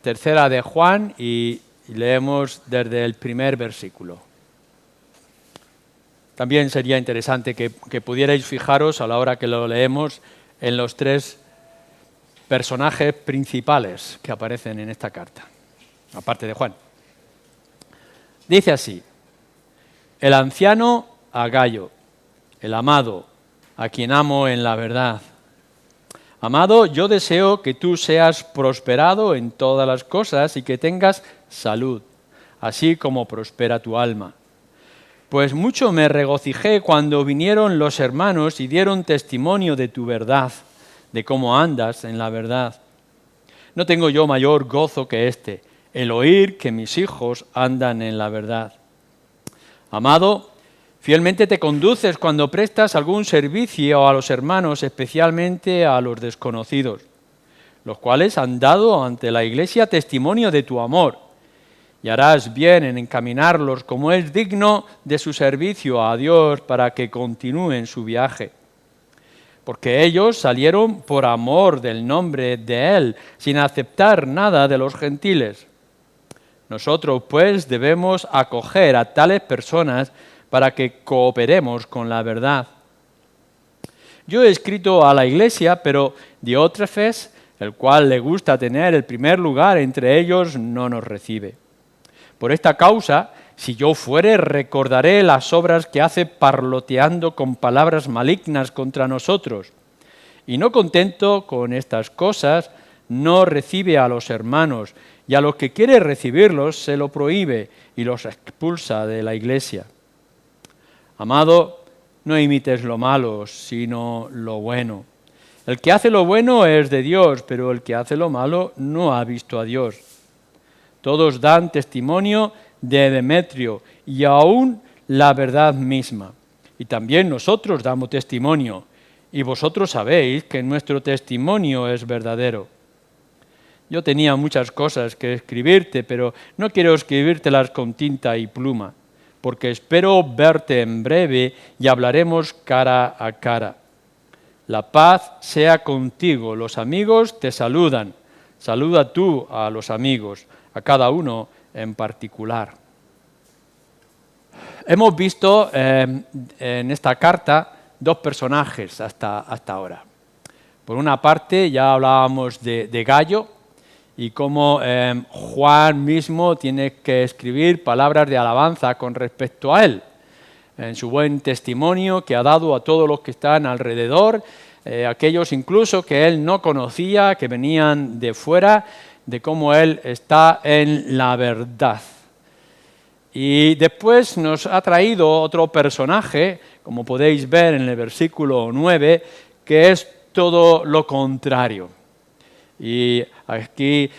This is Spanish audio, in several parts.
tercera de Juan y leemos desde el primer versículo. También sería interesante que pudierais fijaros a la hora que lo leemos en los tres personajes principales que aparecen en esta carta, aparte de Juan. Dice así: el anciano a Gayo, el amado, a quien amo en la verdad. Amado, yo deseo que tú seas prosperado en todas las cosas y que tengas salud, así como prospera tu alma. Pues mucho me regocijé cuando vinieron los hermanos y dieron testimonio de tu verdad, de cómo andas en la verdad. No tengo yo mayor gozo que este, el oír que mis hijos andan en la verdad. Amado, fielmente te conduces cuando prestas algún servicio a los hermanos, especialmente a los desconocidos, los cuales han dado ante la Iglesia testimonio de tu amor. Y harás bien en encaminarlos como es digno de su servicio a Dios para que continúen su viaje. Porque ellos salieron por amor del nombre de Él, sin aceptar nada de los gentiles. Nosotros, pues, debemos acoger a tales personas para que cooperemos con la verdad. Yo he escrito a la Iglesia, pero Diótrefes, el cual le gusta tener el primer lugar entre ellos, no nos recibe. Por esta causa, si yo fuere, recordaré las obras que hace parloteando con palabras malignas contra nosotros. Y no contento con estas cosas, no recibe a los hermanos, y a los que quiere recibirlos se lo prohíbe y los expulsa de la Iglesia. Amado, no imites lo malo, sino lo bueno. El que hace lo bueno es de Dios, pero el que hace lo malo no ha visto a Dios. Todos dan testimonio de Demetrio y aún la verdad misma. Y también nosotros damos testimonio, y vosotros sabéis que nuestro testimonio es verdadero. Yo tenía muchas cosas que escribirte, pero no quiero escribírtelas con tinta y pluma, porque espero verte en breve y hablaremos cara a cara. La paz sea contigo, los amigos te saludan. Saluda tú a los amigos, a cada uno en particular. Hemos visto en esta carta dos personajes hasta ahora. Por una parte ya hablábamos de Gayo y cómo Juan mismo tiene que escribir palabras de alabanza con respecto a él, en su buen testimonio que ha dado a todos los que están alrededor, aquellos incluso que él no conocía, que venían de fuera, de cómo él está en la verdad. Y después nos ha traído otro personaje, como podéis ver en el versículo 9, que es todo lo contrario. Y aquí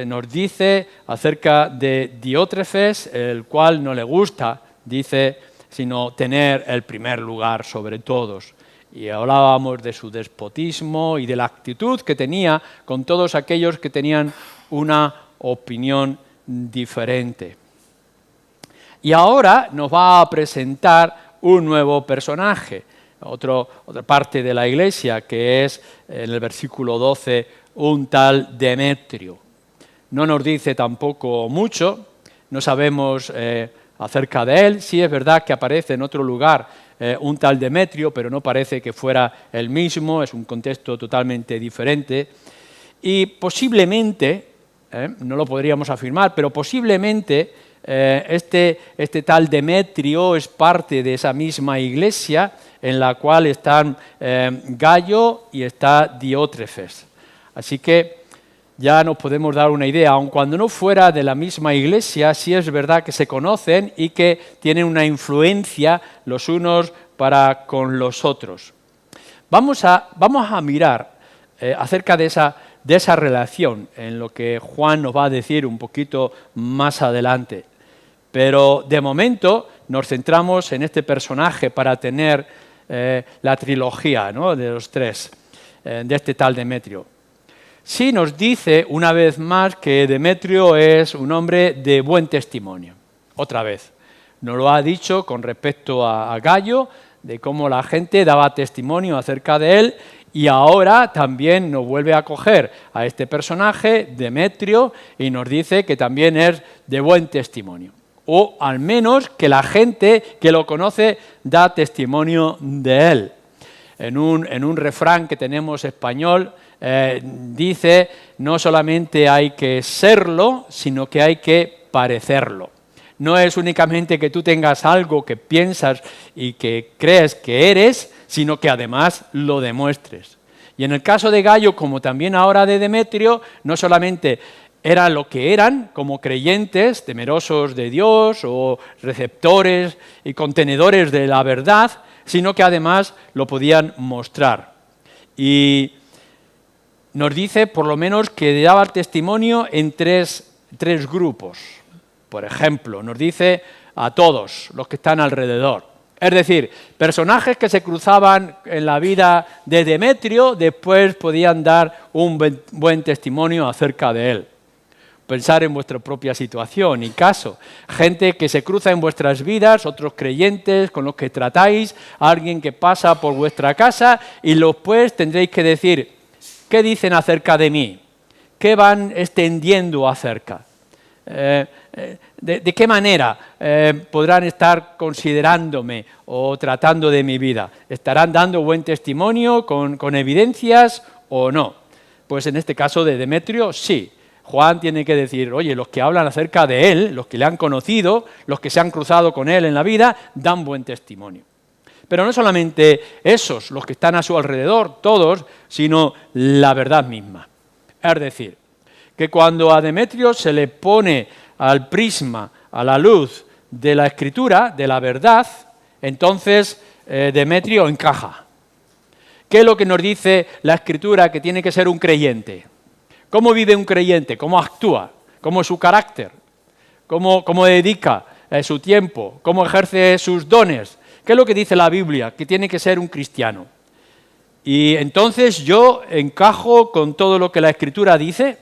nos dice acerca de Diótrefes, el cual no le gusta, dice, sino tener el primer lugar sobre todos. Y hablábamos de su despotismo y de la actitud que tenía con todos aquellos que tenían una opinión diferente. Y ahora nos va a presentar un nuevo personaje, otra parte de la Iglesia, que es en el versículo 12, un tal Demetrio. No nos dice tampoco mucho, no sabemos acerca de él. Sí es verdad que aparece en otro lugar un tal Demetrio, pero no parece que fuera el mismo, es un contexto totalmente diferente. Y posiblemente, no lo podríamos afirmar, pero posiblemente este tal Demetrio es parte de esa misma iglesia en la cual están Gayo y está Diótrefes. Así que ya nos podemos dar una idea, aun cuando no fuera de la misma iglesia, sí es verdad que se conocen y que tienen una influencia los unos para con los otros. Vamos a mirar acerca de esa relación en lo que Juan nos va a decir un poquito más adelante. Pero de momento nos centramos en este personaje para tener la trilogía, ¿no?, de los tres, de este tal Demetrio. Sí nos dice una vez más que Demetrio es un hombre de buen testimonio. Otra vez, nos lo ha dicho con respecto a Gayo, de cómo la gente daba testimonio acerca de él, Y ahora también nos vuelve a coger a este personaje, Demetrio, y nos dice que también es de buen testimonio. O al menos que la gente que lo conoce da testimonio de él. En un refrán que tenemos español dice, no solamente hay que serlo, sino que hay que parecerlo. No es únicamente que tú tengas algo que piensas y que crees que eres, sino que además lo demuestres. Y en el caso de Gayo, como también ahora de Demetrio, no solamente era lo que eran como creyentes, temerosos de Dios o receptores y contenedores de la verdad, sino que además lo podían mostrar. Y nos dice, por lo menos, que daba testimonio en tres grupos. Por ejemplo, nos dice a todos los que están alrededor. Es decir, personajes que se cruzaban en la vida de Demetrio después podían dar un buen testimonio acerca de él. Pensar en vuestra propia situación y caso. Gente que se cruza en vuestras vidas, otros creyentes con los que tratáis, alguien que pasa por vuestra casa y después tendréis que decir, ¿qué dicen acerca de mí? ¿Qué van extendiendo acerca? ¿De qué manera podrán estar considerándome o tratando de mi vida? ¿Estarán dando buen testimonio con evidencias o no? Pues en este caso de Demetrio, sí. Juan tiene que decir, oye, los que hablan acerca de él, los que le han conocido, los que se han cruzado con él en la vida, dan buen testimonio. Pero no solamente esos, los que están a su alrededor, todos, sino la verdad misma. Es decir, que cuando a Demetrio se le pone al prisma, a la luz de la Escritura, de la verdad, entonces Demetrio encaja. ¿Qué es lo que nos dice la Escritura que tiene que ser un creyente? ¿Cómo vive un creyente? ¿Cómo actúa? ¿Cómo es su carácter? ¿Cómo dedica su tiempo? ¿Cómo ejerce sus dones? ¿Qué es lo que dice la Biblia? Que tiene que ser un cristiano. Y entonces yo encajo con todo lo que la Escritura dice.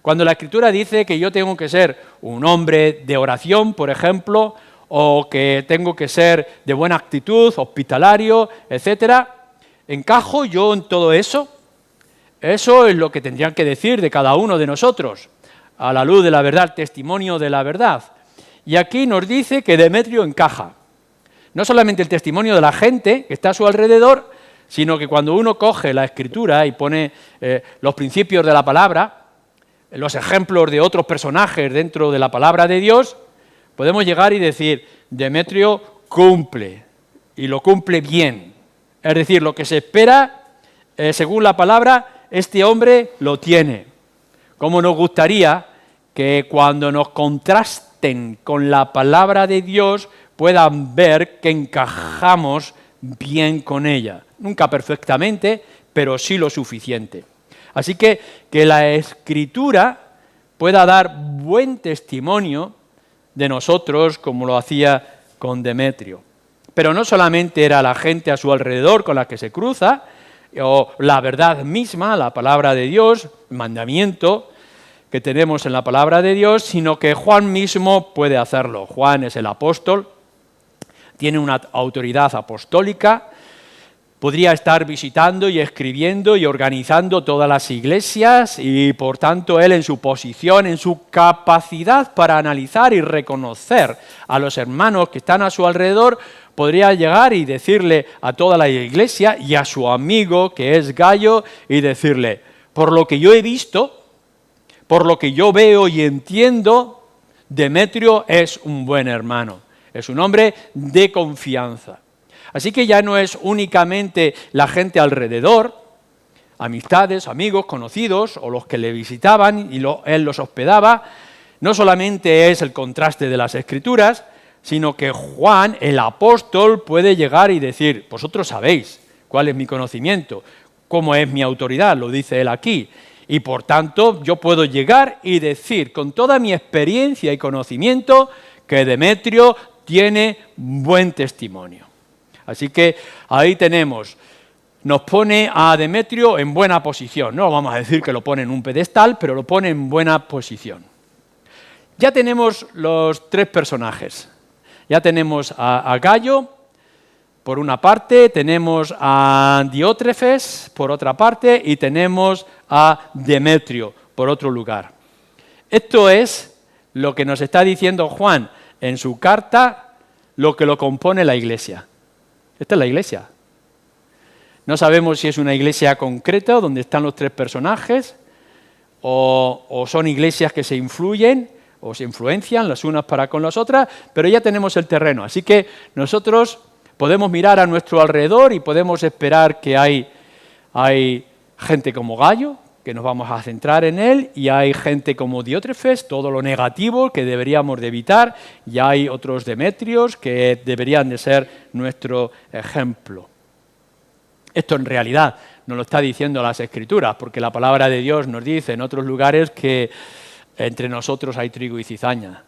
Cuando la Escritura dice que yo tengo que ser un hombre de oración, por ejemplo, o que tengo que ser de buena actitud, hospitalario, etcétera, ¿encajo yo en todo eso? Eso es lo que tendrían que decir de cada uno de nosotros, a la luz de la verdad, testimonio de la verdad. Y aquí nos dice que Demetrio encaja. No solamente el testimonio de la gente que está a su alrededor, sino que cuando uno coge la Escritura y pone los principios de la palabra, los ejemplos de otros personajes dentro de la palabra de Dios, podemos llegar y decir, Demetrio cumple, y lo cumple bien. Es decir, lo que se espera, según la palabra, este hombre lo tiene. Como nos gustaría que cuando nos contrasten con la palabra de Dios puedan ver que encajamos bien con ella. Nunca perfectamente, pero sí lo suficiente. Así que la Escritura pueda dar buen testimonio de nosotros como lo hacía con Demetrio. Pero no solamente era la gente a su alrededor con la que se cruza, o la verdad misma, la palabra de Dios, el mandamiento que tenemos en la palabra de Dios, sino que Juan mismo puede hacerlo. Juan es el apóstol, tiene una autoridad apostólica, podría estar visitando y escribiendo y organizando todas las iglesias y por tanto él en su posición, en su capacidad para analizar y reconocer a los hermanos que están a su alrededor, podría llegar y decirle a toda la iglesia y a su amigo que es Gayo y decirle, por lo que yo he visto, por lo que yo veo y entiendo, Demetrio es un buen hermano, es un hombre de confianza. Así que ya no es únicamente la gente alrededor, amistades, amigos, conocidos o los que le visitaban y él los hospedaba, no solamente es el contraste de las Escrituras, sino que Juan, el apóstol, puede llegar y decir, vosotros sabéis cuál es mi conocimiento, cómo es mi autoridad, lo dice él aquí, y por tanto yo puedo llegar y decir con toda mi experiencia y conocimiento que Demetrio tiene buen testimonio. Así que ahí tenemos, nos pone a Demetrio en buena posición. No vamos a decir que lo pone en un pedestal, pero lo pone en buena posición. Ya tenemos los tres personajes. Ya tenemos a Gayo, por una parte, tenemos a Diótrefes por otra parte y tenemos a Demetrio por otro lugar. Esto es lo que nos está diciendo Juan en su carta, lo que lo compone la iglesia. Esta es la iglesia. No sabemos si es una iglesia concreta donde están los tres personajes o son iglesias que se influyen o se influencian las unas para con las otras, pero ya tenemos el terreno. Así que nosotros podemos mirar a nuestro alrededor y podemos esperar que hay gente como Gayo, que nos vamos a centrar en él, y hay gente como Diótrefes, todo lo negativo que deberíamos de evitar, y hay otros Demetrios que deberían de ser nuestro ejemplo. Esto en realidad nos lo está diciendo las Escrituras, porque la palabra de Dios nos dice en otros lugares que entre nosotros hay trigo y cizaña.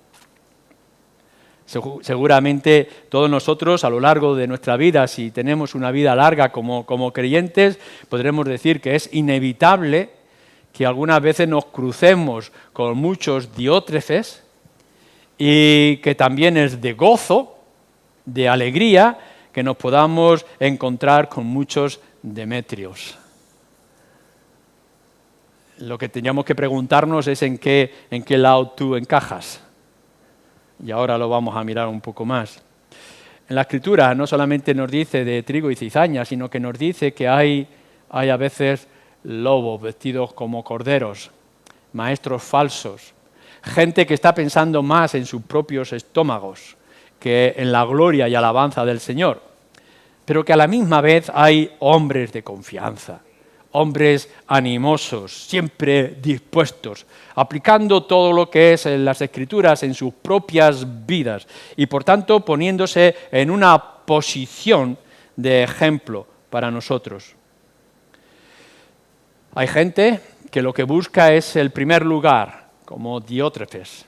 Seguramente todos nosotros a lo largo de nuestra vida, si tenemos una vida larga como creyentes, podremos decir que es inevitable que algunas veces nos crucemos con muchos Diótrefes y que también es de gozo, de alegría, que nos podamos encontrar con muchos Demetrios. Lo que teníamos que preguntarnos es en qué lado tú encajas. Y ahora lo vamos a mirar un poco más. En la Escritura no solamente nos dice de trigo y cizaña, sino que nos dice que hay a veces lobos vestidos como corderos, maestros falsos, gente que está pensando más en sus propios estómagos que en la gloria y alabanza del Señor, pero que a la misma vez hay hombres de confianza, hombres animosos, siempre dispuestos, aplicando todo lo que es en las Escrituras en sus propias vidas y por tanto poniéndose en una posición de ejemplo para nosotros. Hay gente que lo que busca es el primer lugar, como Diótrefes,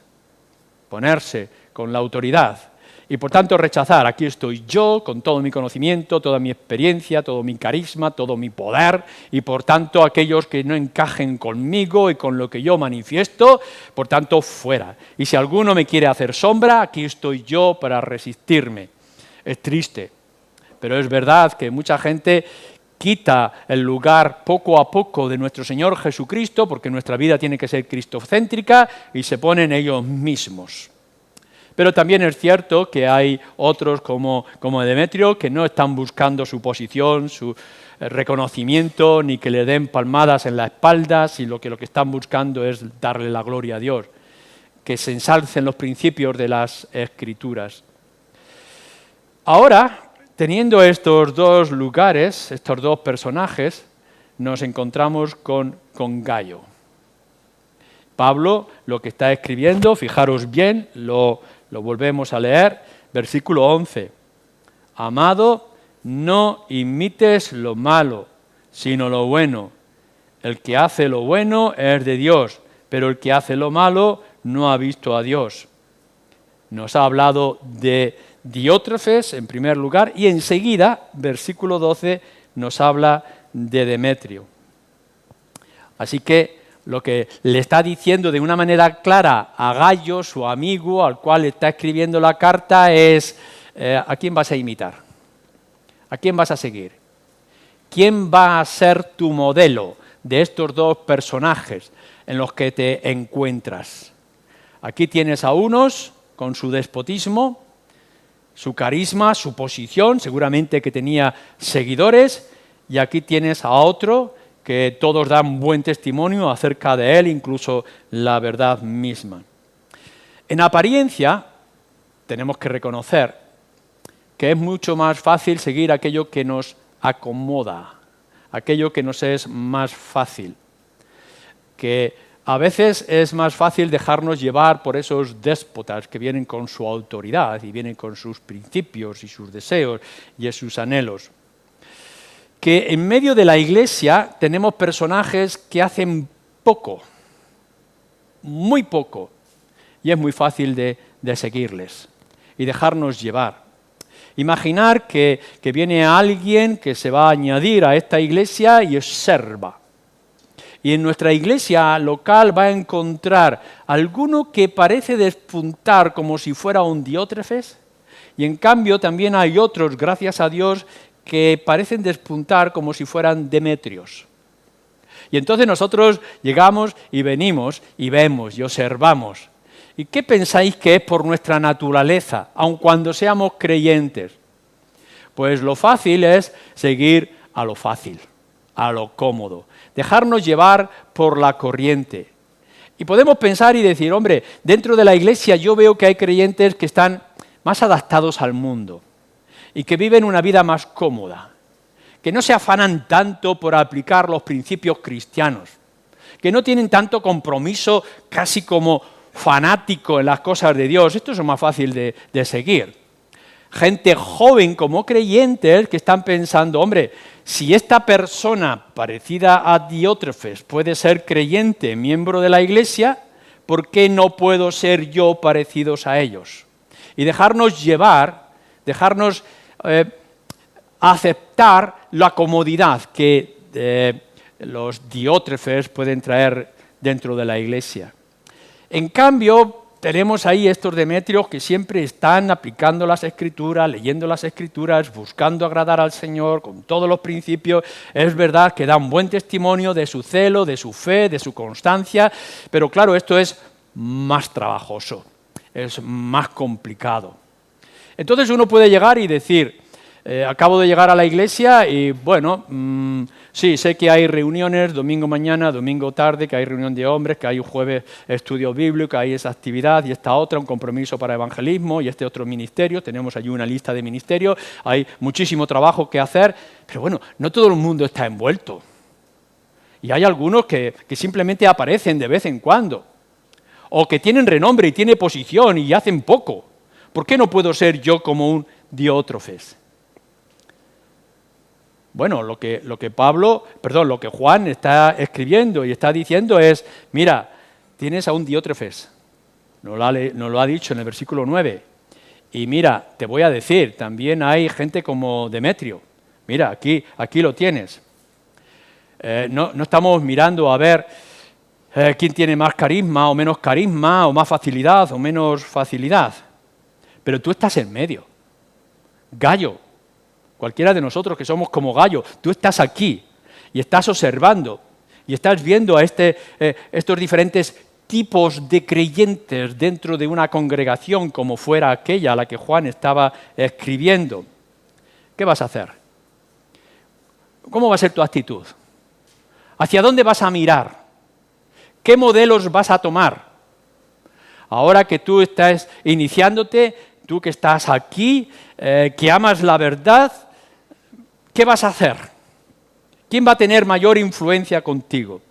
ponerse con la autoridad y por tanto rechazar, aquí estoy yo con todo mi conocimiento, toda mi experiencia, todo mi carisma, todo mi poder y por tanto aquellos que no encajen conmigo y con lo que yo manifiesto, por tanto fuera. Y si alguno me quiere hacer sombra, aquí estoy yo para resistirme. Es triste, pero es verdad que mucha gente quita el lugar poco a poco de nuestro Señor Jesucristo, porque nuestra vida tiene que ser cristocéntrica, y se ponen ellos mismos. Pero también es cierto que hay otros como Demetrio que no están buscando su posición, su reconocimiento, ni que le den palmadas en la espalda, sino que lo que están buscando es darle la gloria a Dios, que se ensalcen los principios de las Escrituras. Ahora, teniendo estos dos lugares, estos dos personajes, nos encontramos con Gayo. Pablo lo que está escribiendo, fijaros bien, lo volvemos a leer, versículo 11. Amado, no imites lo malo, sino lo bueno. El que hace lo bueno es de Dios, pero el que hace lo malo no ha visto a Dios. Nos ha hablado de Diótrefes en primer lugar y enseguida, versículo 12, nos habla de Demetrio. Así que lo que le está diciendo de una manera clara a Gayo, su amigo, al cual está escribiendo la carta, es ¿a quién vas a imitar? ¿A quién vas a seguir? ¿Quién va a ser tu modelo de estos dos personajes en los que te encuentras? Aquí tienes a unos con su despotismo, su carisma, su posición, seguramente que tenía seguidores, y aquí tienes a otro que todos dan buen testimonio acerca de él, incluso la verdad misma. En apariencia, tenemos que reconocer que es mucho más fácil seguir aquello que nos acomoda, aquello que nos es más fácil, que a veces es más fácil dejarnos llevar por esos déspotas que vienen con su autoridad y vienen con sus principios y sus deseos y sus anhelos. Que en medio de la iglesia tenemos personajes que hacen poco, muy poco, y es muy fácil de seguirles y dejarnos llevar. Imaginar que viene alguien que se va a añadir a esta iglesia y es serva. Y en nuestra iglesia local va a encontrar alguno que parece despuntar como si fuera un Diótrefes Y en cambio también hay otros, gracias a Dios, que parecen despuntar como si fueran Demetrios. Y entonces nosotros llegamos y venimos y vemos y observamos. ¿Y qué pensáis que es por nuestra naturaleza, aun cuando seamos creyentes? Pues lo fácil es seguir a lo fácil, a lo cómodo, dejarnos llevar por la corriente. Y podemos pensar y decir, hombre, dentro de la iglesia yo veo que hay creyentes que están más adaptados al mundo y que viven una vida más cómoda, que no se afanan tanto por aplicar los principios cristianos, que no tienen tanto compromiso casi como fanático en las cosas de Dios. Esto es más fácil de seguir. Gente joven como creyentes que están pensando, hombre, si esta persona parecida a Diótrefes puede ser creyente, miembro de la iglesia, ¿por qué no puedo ser yo parecidos a ellos? Y dejarnos llevar, dejarnos aceptar la comodidad que los Diótrefes pueden traer dentro de la iglesia. En cambio, tenemos ahí estos Demetrios que siempre están aplicando las Escrituras, leyendo las Escrituras, buscando agradar al Señor con todos los principios. Es verdad que dan buen testimonio de su celo, de su fe, de su constancia, pero claro, esto es más trabajoso, es más complicado. Entonces uno puede llegar y decir, acabo de llegar a la iglesia y bueno, sí, sé que hay reuniones domingo mañana, domingo tarde, que hay reunión de hombres, que hay un jueves estudio bíblico, que hay esa actividad y esta otra, un compromiso para evangelismo y este otro ministerio, tenemos allí una lista de ministerios, hay muchísimo trabajo que hacer, pero bueno, no todo el mundo está envuelto. Y hay algunos que simplemente aparecen de vez en cuando, o que tienen renombre y tienen posición y hacen poco. ¿Por qué no puedo ser yo como un Diótrefes? Bueno, lo que Juan está escribiendo y está diciendo es, mira, tienes a un Diótrefes, nos lo ha dicho en el versículo 9, y mira, te voy a decir, también hay gente como Demetrio, mira, aquí lo tienes. No estamos mirando a ver quién tiene más carisma o menos carisma, o más facilidad o menos facilidad, pero tú estás en medio, Gallo. Cualquiera de nosotros que somos como Gallo, tú estás aquí y estás observando y estás viendo a estos diferentes tipos de creyentes dentro de una congregación como fuera aquella a la que Juan estaba escribiendo. ¿Qué vas a hacer? ¿Cómo va a ser tu actitud? ¿Hacia dónde vas a mirar? ¿Qué modelos vas a tomar? Ahora que tú estás iniciándote, tú que estás aquí, que amas la verdad, ¿qué vas a hacer? ¿Quién va a tener mayor influencia contigo?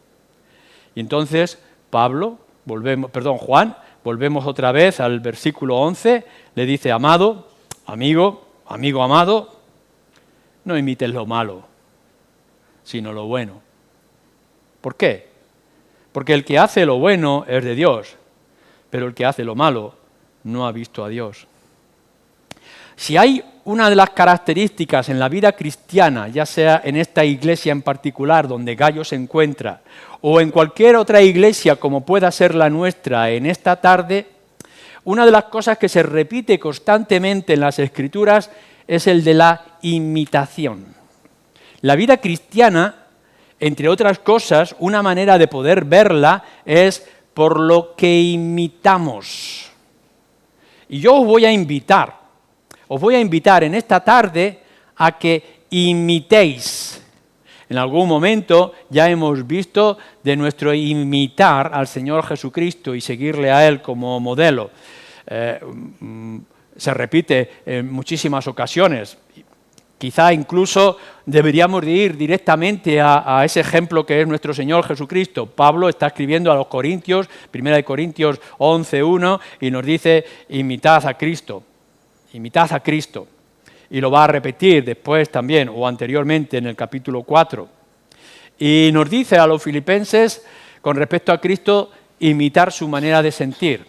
Y entonces Juan, volvemos otra vez al versículo 11, le dice, amado, amigo amado, no imites lo malo, sino lo bueno. ¿Por qué? Porque el que hace lo bueno es de Dios, pero el que hace lo malo no ha visto a Dios. Si hay una de las características en la vida cristiana, ya sea en esta iglesia en particular donde Gallo se encuentra, o en cualquier otra iglesia como pueda ser la nuestra en esta tarde, una de las cosas que se repite constantemente en las Escrituras es el de la imitación. La vida cristiana, entre otras cosas, una manera de poder verla es por lo que imitamos. Y yo os voy a invitar en esta tarde a que imitéis. En algún momento ya hemos visto de nuestro imitar al Señor Jesucristo y seguirle a Él como modelo. Se repite en muchísimas ocasiones. Quizá incluso deberíamos de ir directamente a ese ejemplo que es nuestro Señor Jesucristo. Pablo está escribiendo a los Corintios, 1 Corintios 11:1, y nos dice, imitad a Cristo. Imitad a Cristo. Y lo va a repetir después también, o anteriormente en el capítulo 4. Y nos dice a los filipenses, con respecto a Cristo, imitar su manera de sentir.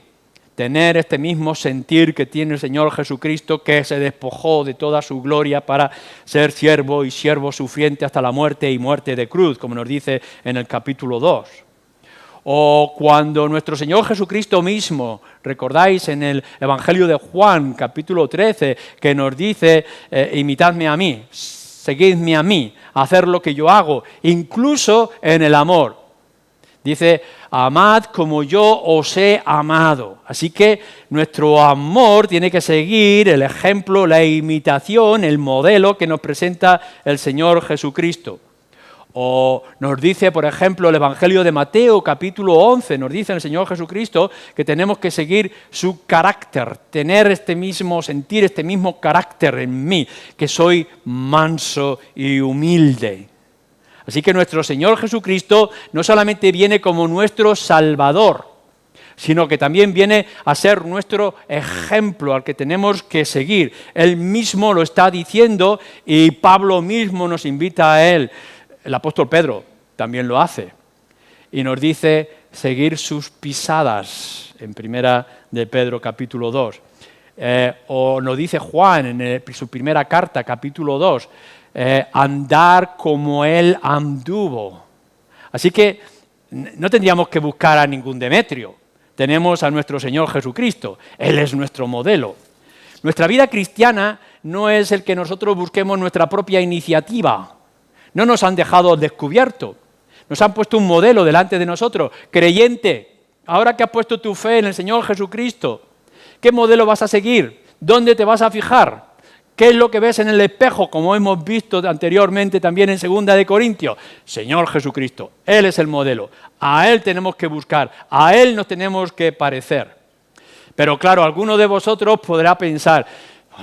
Tener este mismo sentir que tiene el Señor Jesucristo, que se despojó de toda su gloria para ser siervo y siervo sufriente hasta la muerte y muerte de cruz, como nos dice en el capítulo 2. O cuando nuestro Señor Jesucristo mismo, recordáis en el Evangelio de Juan, capítulo 13, que nos dice, imitadme a mí, seguidme a mí, hacer lo que yo hago, incluso en el amor. Dice, amad como yo os he amado. Así que nuestro amor tiene que seguir el ejemplo, la imitación, el modelo que nos presenta el Señor Jesucristo. O nos dice, por ejemplo, el Evangelio de Mateo, capítulo 11, nos dice el Señor Jesucristo que tenemos que seguir su carácter, tener este mismo sentir, este mismo carácter en mí, que soy manso y humilde. Así que nuestro Señor Jesucristo no solamente viene como nuestro Salvador, sino que también viene a ser nuestro ejemplo al que tenemos que seguir. Él mismo lo está diciendo y Pablo mismo nos invita a él. El apóstol Pedro también lo hace y nos dice seguir sus pisadas en primera de Pedro capítulo 2. O nos dice Juan en su primera carta capítulo 2, andar como él anduvo. Así que no tendríamos que buscar a ningún Demetrio. Tenemos a nuestro Señor Jesucristo. Él es nuestro modelo. Nuestra vida cristiana no es el que nosotros busquemos nuestra propia iniciativa. No nos han dejado al descubierto. Nos han puesto un modelo delante de nosotros. Creyente, ahora que has puesto tu fe en el Señor Jesucristo, ¿qué modelo vas a seguir? ¿Dónde te vas a fijar? ¿Qué es lo que ves en el espejo? Como hemos visto anteriormente también en 2 de Corintios. Señor Jesucristo, Él es el modelo. A Él tenemos que buscar, a Él nos tenemos que parecer. Pero claro, alguno de vosotros podrá pensar,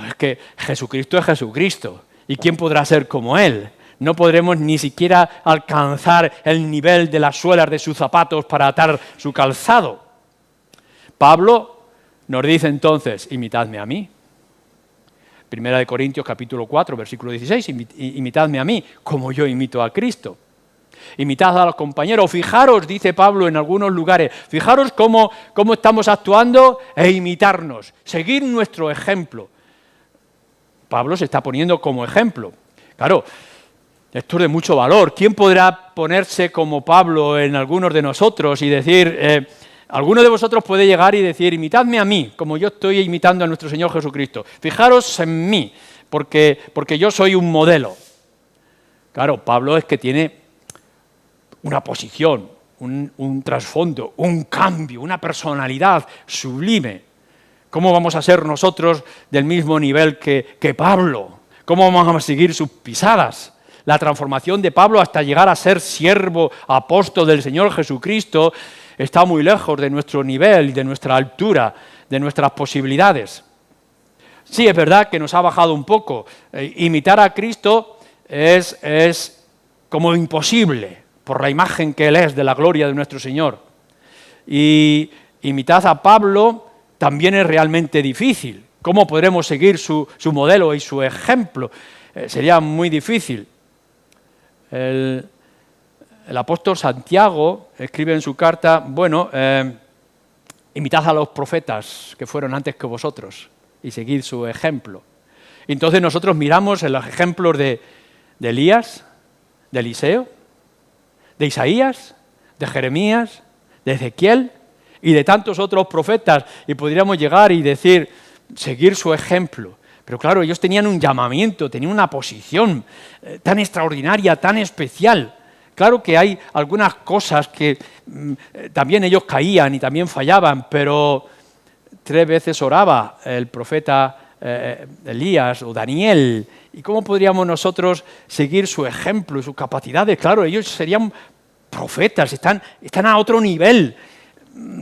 es que Jesucristo es Jesucristo, ¿y quién podrá ser como Él? No podremos ni siquiera alcanzar el nivel de las suelas de sus zapatos para atar su calzado. Pablo nos dice entonces, imitadme a mí. 1 Corintios capítulo 4, versículo 16, imitadme a mí, como yo imito a Cristo. Imitad a los compañeros, fijaros, dice Pablo en algunos lugares, fijaros cómo estamos actuando e imitarnos, seguir nuestro ejemplo. Pablo se está poniendo como ejemplo. Claro, esto es de mucho valor. ¿Quién podrá ponerse como Pablo en algunos de nosotros y decir, alguno de vosotros puede llegar y decir, imitadme a mí, como yo estoy imitando a nuestro Señor Jesucristo. Fijaros en mí, porque yo soy un modelo. Claro, Pablo es que tiene una posición, un trasfondo, un cambio, una personalidad sublime. ¿Cómo vamos a ser nosotros del mismo nivel que Pablo? ¿Cómo vamos a seguir sus pisadas? La transformación de Pablo hasta llegar a ser siervo, apóstol del Señor Jesucristo, está muy lejos de nuestro nivel, de nuestra altura, de nuestras posibilidades. Sí, es verdad que nos ha bajado un poco. Imitar a Cristo es como imposible, por la imagen que Él es de la gloria de nuestro Señor. Y imitar a Pablo también es realmente difícil. ¿Cómo podremos seguir su modelo y su ejemplo? Sería muy difícil. El apóstol Santiago escribe en su carta, imitad a los profetas que fueron antes que vosotros y seguid su ejemplo. Entonces nosotros miramos en los ejemplos de Elías, de Eliseo, de Isaías, de Jeremías, de Ezequiel y de tantos otros profetas y podríamos llegar y decir, seguir su ejemplo. Pero claro, ellos tenían un llamamiento, tenían una posición tan extraordinaria, tan especial. Claro que hay algunas cosas que también ellos caían y también fallaban, pero 3 veces oraba el profeta Elías o Daniel. ¿Y cómo podríamos nosotros seguir su ejemplo y sus capacidades? Claro, ellos serían profetas, están a otro nivel.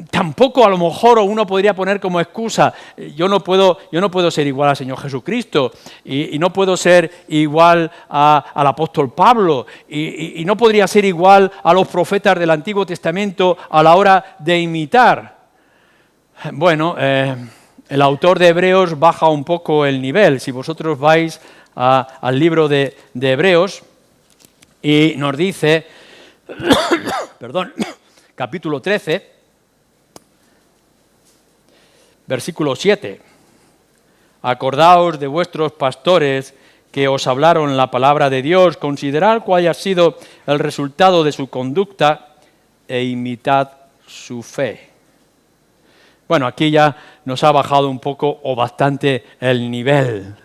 Tampoco a lo mejor uno podría poner como excusa, yo no puedo ser igual al Señor Jesucristo y no puedo ser igual al apóstol Pablo y no podría ser igual a los profetas del Antiguo Testamento a la hora de imitar. Bueno, el autor de Hebreos baja un poco el nivel. Si vosotros vais al libro de Hebreos y nos dice, capítulo 13, versículo 7. Acordaos de vuestros pastores que os hablaron la palabra de Dios, considerad cuál haya sido el resultado de su conducta e imitad su fe. Bueno, aquí ya nos ha bajado un poco o bastante el nivel.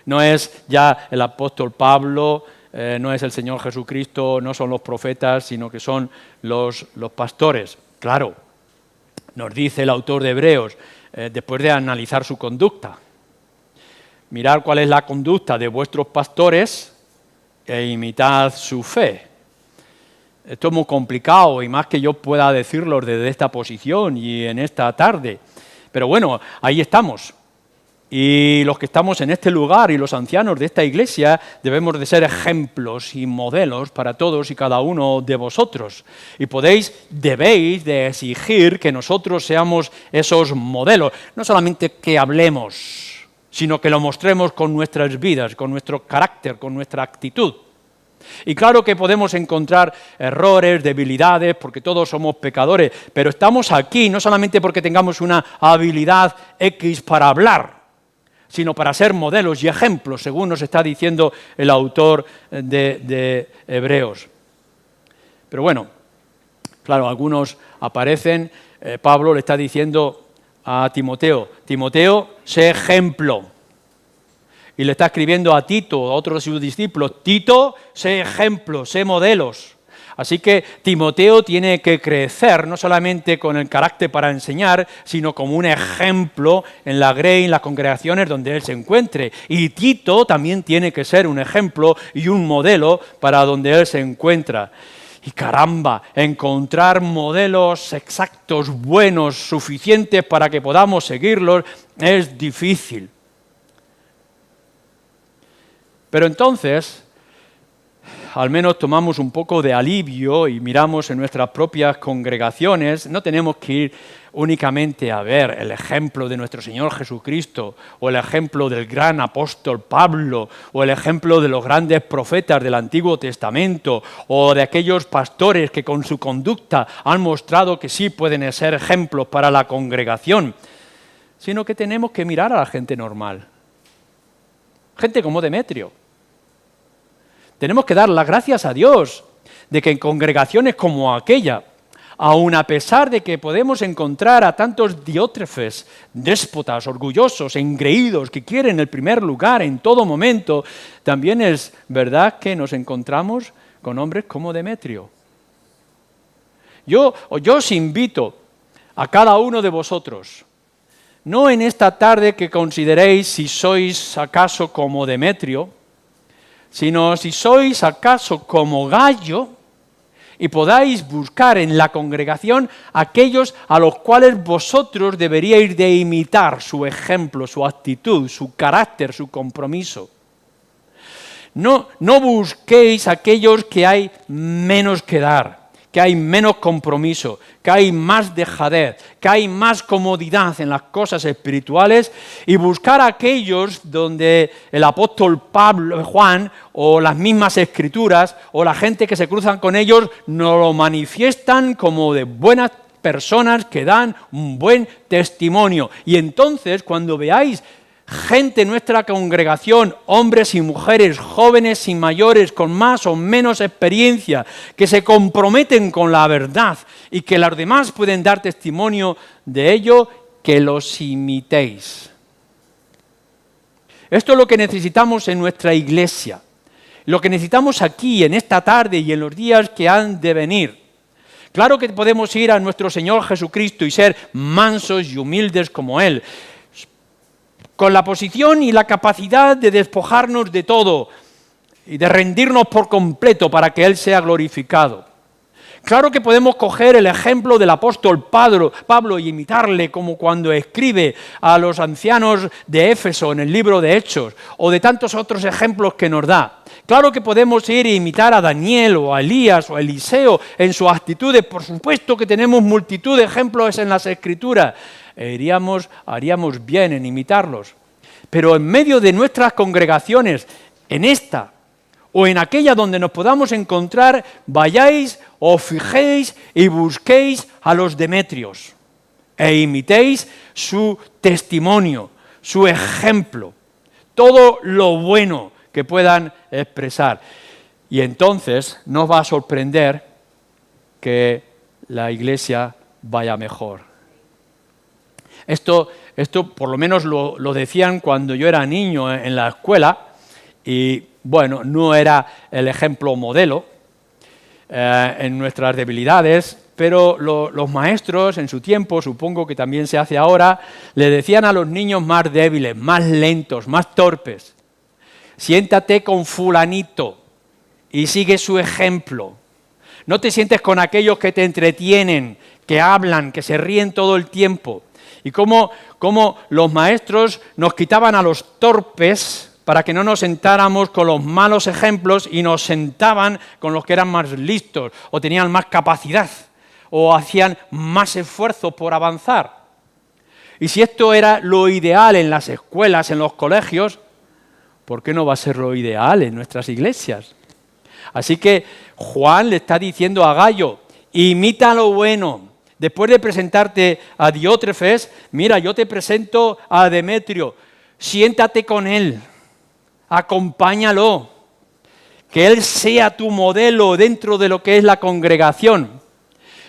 No es ya el apóstol Pablo, no es el Señor Jesucristo, no son los profetas, sino que son los pastores. Claro, nos dice el autor de Hebreos, después de analizar su conducta. Mirad cuál es la conducta de vuestros pastores e imitad su fe. Esto es muy complicado y más que yo pueda decirlo desde esta posición y en esta tarde. Pero bueno, ahí estamos. Y los que estamos en este lugar y los ancianos de esta iglesia debemos de ser ejemplos y modelos para todos y cada uno de vosotros. Y debéis de exigir que nosotros seamos esos modelos. No solamente que hablemos, sino que lo mostremos con nuestras vidas, con nuestro carácter, con nuestra actitud. Y claro que podemos encontrar errores, debilidades, porque todos somos pecadores, pero estamos aquí no solamente porque tengamos una habilidad X para hablar, sino para ser modelos y ejemplos, según nos está diciendo el autor de Hebreos. Pero bueno, claro, algunos aparecen, Pablo le está diciendo a Timoteo, Timoteo, sé ejemplo. Y le está escribiendo a Tito, a otro de sus discípulos, Tito, sé ejemplo, sé modelos. Así que Timoteo tiene que crecer, no solamente con el carácter para enseñar, sino como un ejemplo en la grey, en las congregaciones donde él se encuentre. Y Tito también tiene que ser un ejemplo y un modelo para donde él se encuentra. Y caramba, encontrar modelos exactos, buenos, suficientes para que podamos seguirlos, es difícil. Pero entonces, al menos tomamos un poco de alivio y miramos en nuestras propias congregaciones, no tenemos que ir únicamente a ver el ejemplo de nuestro Señor Jesucristo, o el ejemplo del gran apóstol Pablo, o el ejemplo de los grandes profetas del Antiguo Testamento, o de aquellos pastores que con su conducta han mostrado que sí pueden ser ejemplos para la congregación, sino que tenemos que mirar a la gente normal, gente como Demetrio. Tenemos que dar las gracias a Dios de que en congregaciones como aquella, aun a pesar de que podemos encontrar a tantos diótrefes, déspotas, orgullosos, engreídos, que quieren el primer lugar en todo momento, también es verdad que nos encontramos con hombres como Demetrio. Yo os invito a cada uno de vosotros, no en esta tarde que consideréis si sois acaso como Demetrio, sino si sois acaso como Gallo y podáis buscar en la congregación aquellos a los cuales vosotros deberíais de imitar su ejemplo, su actitud, su carácter, su compromiso. No busquéis aquellos que hay menos que dar, que hay menos compromiso, que hay más dejadez, que hay más comodidad en las cosas espirituales, y buscar aquellos donde el apóstol Juan o las mismas escrituras o la gente que se cruzan con ellos nos lo manifiestan como de buenas personas que dan un buen testimonio. Y entonces cuando veáis gente en nuestra congregación, hombres y mujeres, jóvenes y mayores, con más o menos experiencia, que se comprometen con la verdad y que los demás pueden dar testimonio de ello, que los imitéis. Esto es lo que necesitamos en nuestra iglesia, lo que necesitamos aquí, en esta tarde y en los días que han de venir. Claro que podemos ir a nuestro Señor Jesucristo y ser mansos y humildes como Él, con la posición y la capacidad de despojarnos de todo y de rendirnos por completo para que Él sea glorificado. Claro que podemos coger el ejemplo del apóstol Pablo y imitarle, como cuando escribe a los ancianos de Éfeso en el libro de Hechos, o de tantos otros ejemplos que nos da. Claro que podemos ir e imitar a Daniel o a Elías o a Eliseo en sus actitudes. Por supuesto que tenemos multitud de ejemplos en las Escrituras. Haríamos bien en imitarlos. Pero en medio de nuestras congregaciones, en esta o en aquella donde nos podamos encontrar, vayáis, os fijéis y busquéis a los Demetrios e imitéis su testimonio, su ejemplo, todo lo bueno que puedan expresar. Y entonces no os va a sorprender que la iglesia vaya mejor. Esto por lo menos lo decían cuando yo era niño en la escuela y, bueno, no era el ejemplo modelo en nuestras debilidades, pero los maestros en su tiempo, supongo que también se hace ahora, le decían a los niños más débiles, más lentos, más torpes: siéntate con fulanito y sigue su ejemplo. No te sientes con aquellos que te entretienen, que hablan, que se ríen todo el tiempo. Y cómo los maestros nos quitaban a los torpes para que no nos sentáramos con los malos ejemplos y nos sentaban con los que eran más listos o tenían más capacidad o hacían más esfuerzo por avanzar. Y si esto era lo ideal en las escuelas, en los colegios, ¿por qué no va a ser lo ideal en nuestras iglesias? Así que Juan le está diciendo a Gayo: imita lo bueno. Después de presentarte a Diótrefes, mira, yo te presento a Demetrio. Siéntate con él, acompáñalo, que él sea tu modelo dentro de lo que es la congregación.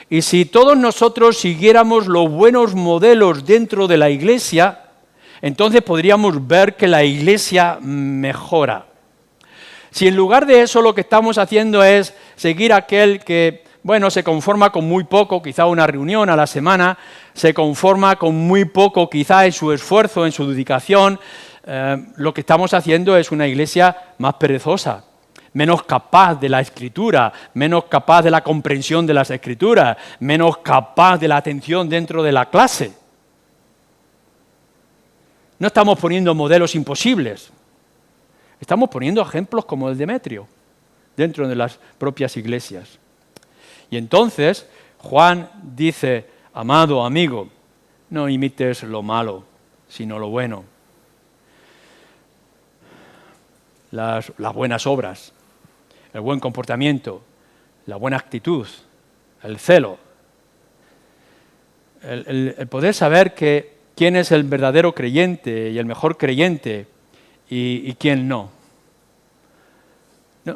Y si todos nosotros siguiéramos los buenos modelos dentro de la iglesia, entonces podríamos ver que la iglesia mejora. Si en lugar de eso lo que estamos haciendo es seguir a aquel que, bueno, se conforma con muy poco, quizá una reunión a la semana, se conforma con muy poco quizá en su esfuerzo, en su dedicación, lo que estamos haciendo es una iglesia más perezosa, menos capaz de la escritura, menos capaz de la comprensión de las escrituras, menos capaz de la atención dentro de la clase. No estamos poniendo modelos imposibles, estamos poniendo ejemplos como el Demetrio dentro de las propias iglesias. Y entonces Juan dice: amado amigo, no imites lo malo, sino lo bueno. Las buenas obras, el buen comportamiento, la buena actitud, el celo. El poder saber quién es el verdadero creyente y el mejor creyente y quién no.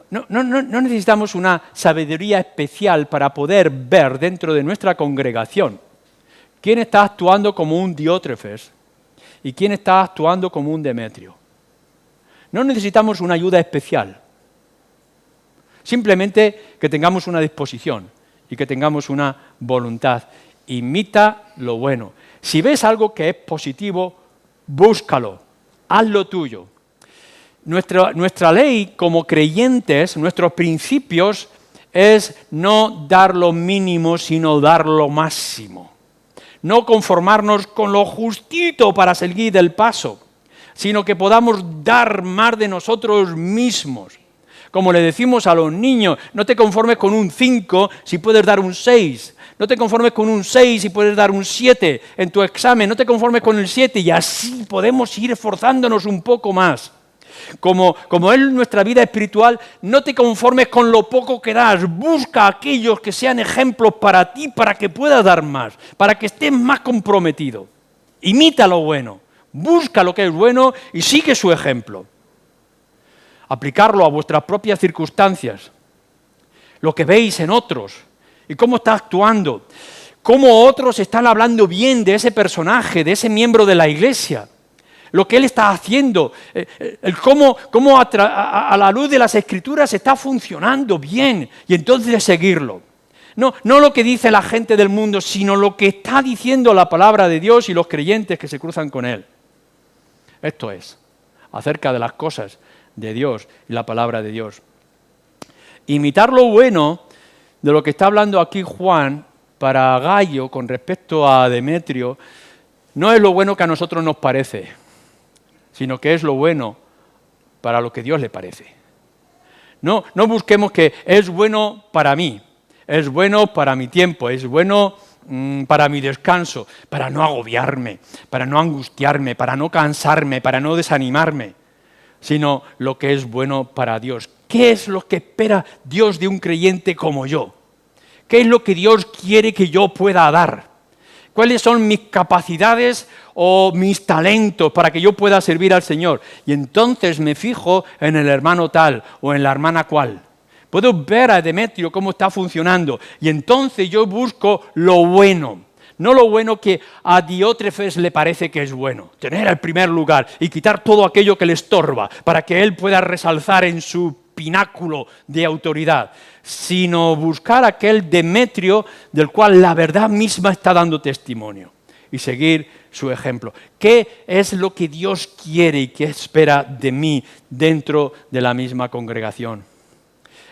No necesitamos una sabiduría especial para poder ver dentro de nuestra congregación quién está actuando como un Diótrefes y quién está actuando como un Demetrio. No necesitamos una ayuda especial, simplemente que tengamos una disposición y que tengamos una voluntad. Imita lo bueno. Si ves algo que es positivo, búscalo, hazlo tuyo. Nuestra ley como creyentes, nuestros principios, es no dar lo mínimo, sino dar lo máximo. No conformarnos con lo justito para seguir el paso, sino que podamos dar más de nosotros mismos. Como le decimos a los niños, no te conformes con un 5 si puedes dar un 6. No te conformes con un 6 si puedes dar un 7 en tu examen. No te conformes con el 7 y así podemos ir esforzándonos un poco más. Como es nuestra vida espiritual, no te conformes con lo poco que das. Busca a aquellos que sean ejemplos para ti, para que puedas dar más, para que estés más comprometido. Imita lo bueno, busca lo que es bueno y sigue su ejemplo. Aplicarlo a vuestras propias circunstancias, lo que veis en otros y cómo está actuando, cómo otros están hablando bien de ese personaje, de ese miembro de la iglesia, lo que él está haciendo, cómo a la luz de las Escrituras está funcionando bien y entonces seguirlo. No lo que dice la gente del mundo, sino lo que está diciendo la palabra de Dios y los creyentes que se cruzan con él. Esto es, acerca de las cosas de Dios y la palabra de Dios. Imitar lo bueno de lo que está hablando aquí Juan para Gayo con respecto a Demetrio no es lo bueno que a nosotros nos parece, sino que es lo bueno para lo que Dios le parece. No busquemos que es bueno para mí, es bueno para mi tiempo, es bueno para mi descanso, para no agobiarme, para no angustiarme, para no cansarme, para no desanimarme, sino lo que es bueno para Dios. ¿Qué es lo que espera Dios de un creyente como yo? ¿Qué es lo que Dios quiere que yo pueda dar? ¿Cuáles son mis capacidades o mis talentos para que yo pueda servir al Señor? Y entonces me fijo en el hermano tal o en la hermana cual. Puedo ver a Demetrio cómo está funcionando y entonces yo busco lo bueno. No lo bueno que a Diótrefes le parece que es bueno, tener el primer lugar y quitar todo aquello que le estorba para que él pueda resaltar en su pináculo de autoridad, sino buscar aquel Demetrio del cual la verdad misma está dando testimonio y seguir su ejemplo. ¿Qué es lo que Dios quiere y qué espera de mí dentro de la misma congregación?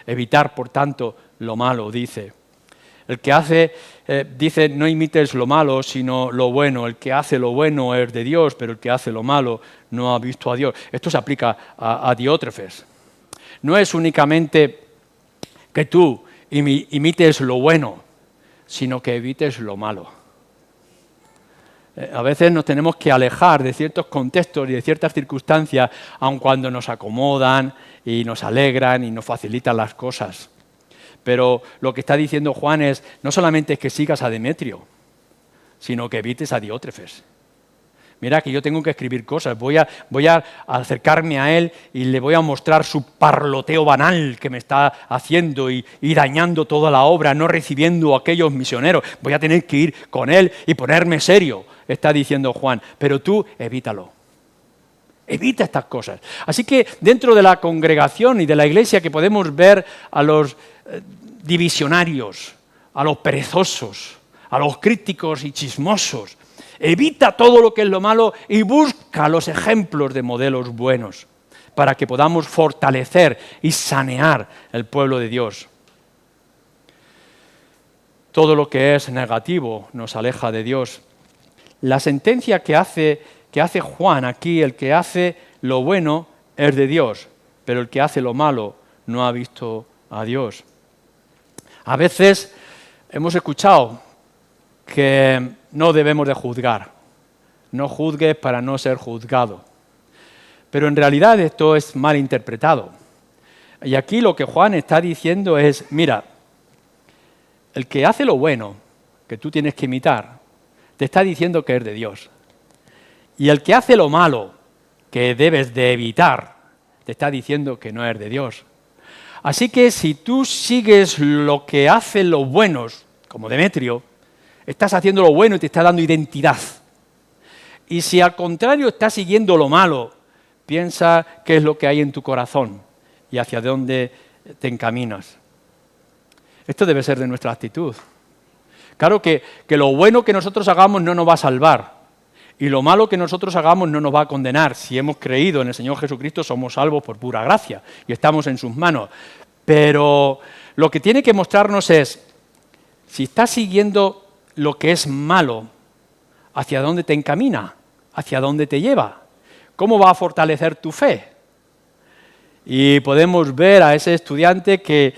Evitar, por tanto, lo malo, dice. El que hace, dice, no imites lo malo, sino lo bueno. El que hace lo bueno es de Dios, pero el que hace lo malo no ha visto a Dios. Esto se aplica a Diótrefes. No es únicamente que tú imites lo bueno, sino que evites lo malo. A veces nos tenemos que alejar de ciertos contextos y de ciertas circunstancias, aun cuando nos acomodan y nos alegran y nos facilitan las cosas. Pero lo que está diciendo Juan es, no solamente es que sigas a Demetrio, sino que evites a Diótrefes. Mira que yo tengo que escribir cosas, voy a acercarme a él y le voy a mostrar su parloteo banal que me está haciendo y dañando toda la obra, no recibiendo a aquellos misioneros. Voy a tener que ir con él y ponerme serio, está diciendo Juan, pero tú evítalo. Evita estas cosas. Así que dentro de la congregación y de la iglesia que podemos ver a los divisionarios, a los perezosos, a los críticos y chismosos. Evita todo lo que es lo malo y busca los ejemplos de modelos buenos para que podamos fortalecer y sanear el pueblo de Dios. Todo lo que es negativo nos aleja de Dios. La sentencia que hace Juan aquí, el que hace lo bueno es de Dios, pero el que hace lo malo no ha visto a Dios. A veces hemos escuchado que no debemos de juzgar. No juzgues para no ser juzgado. Pero en realidad esto es mal interpretado. Y aquí lo que Juan está diciendo es, mira, el que hace lo bueno, que tú tienes que imitar, te está diciendo que es de Dios. Y el que hace lo malo, que debes de evitar, te está diciendo que no es de Dios. Así que si tú sigues lo que hacen los buenos, como Demetrio, estás haciendo lo bueno y te está dando identidad. Y si al contrario estás siguiendo lo malo, piensa qué es lo que hay en tu corazón y hacia dónde te encaminas. Esto debe ser de nuestra actitud. Claro que lo bueno que nosotros hagamos no nos va a salvar. Y lo malo que nosotros hagamos no nos va a condenar. Si hemos creído en el Señor Jesucristo, somos salvos por pura gracia y estamos en sus manos. Pero lo que tiene que mostrarnos es, si estás siguiendo lo que es malo, ¿hacia dónde te encamina? ¿Hacia dónde te lleva? ¿Cómo va a fortalecer tu fe? Y podemos ver a ese estudiante que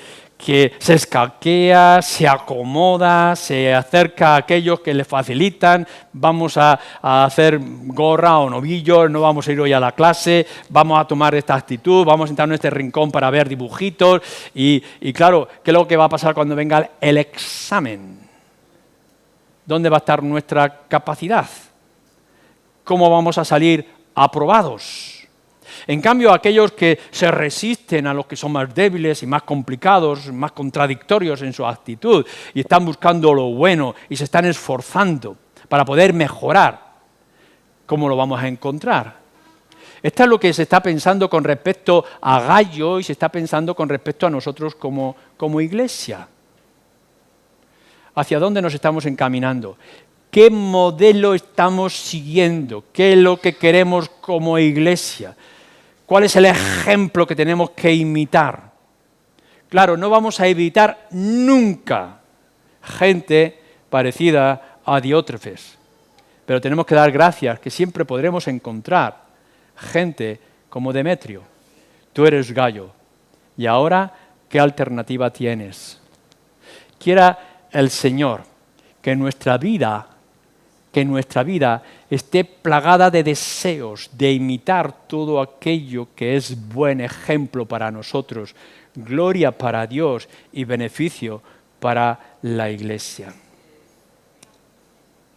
se escaquea, se acomoda, se acerca a aquellos que le facilitan, vamos a hacer gorra o novillos, no vamos a ir hoy a la clase, vamos a tomar esta actitud, vamos a entrar en este rincón para ver dibujitos y claro, ¿qué es lo que va a pasar cuando venga el examen? ¿Dónde va a estar nuestra capacidad? ¿Cómo vamos a salir aprobados? En cambio, aquellos que se resisten a los que son más débiles y más complicados, más contradictorios en su actitud y están buscando lo bueno y se están esforzando para poder mejorar, ¿cómo lo vamos a encontrar? Esto es lo que se está pensando con respecto a Gayo y se está pensando con respecto a nosotros como iglesia. ¿Hacia dónde nos estamos encaminando? ¿Qué modelo estamos siguiendo? ¿Qué es lo que queremos como iglesia? ¿Cuál es el ejemplo que tenemos que imitar? Claro, no vamos a evitar nunca gente parecida a Diótrefes, pero tenemos que dar gracias que siempre podremos encontrar gente como Demetrio. Tú eres Gayo, y ahora, ¿qué alternativa tienes? Quiera el Señor que nuestra vida esté plagada de deseos de imitar todo aquello que es buen ejemplo para nosotros, gloria para Dios y beneficio para la iglesia.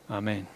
Amén.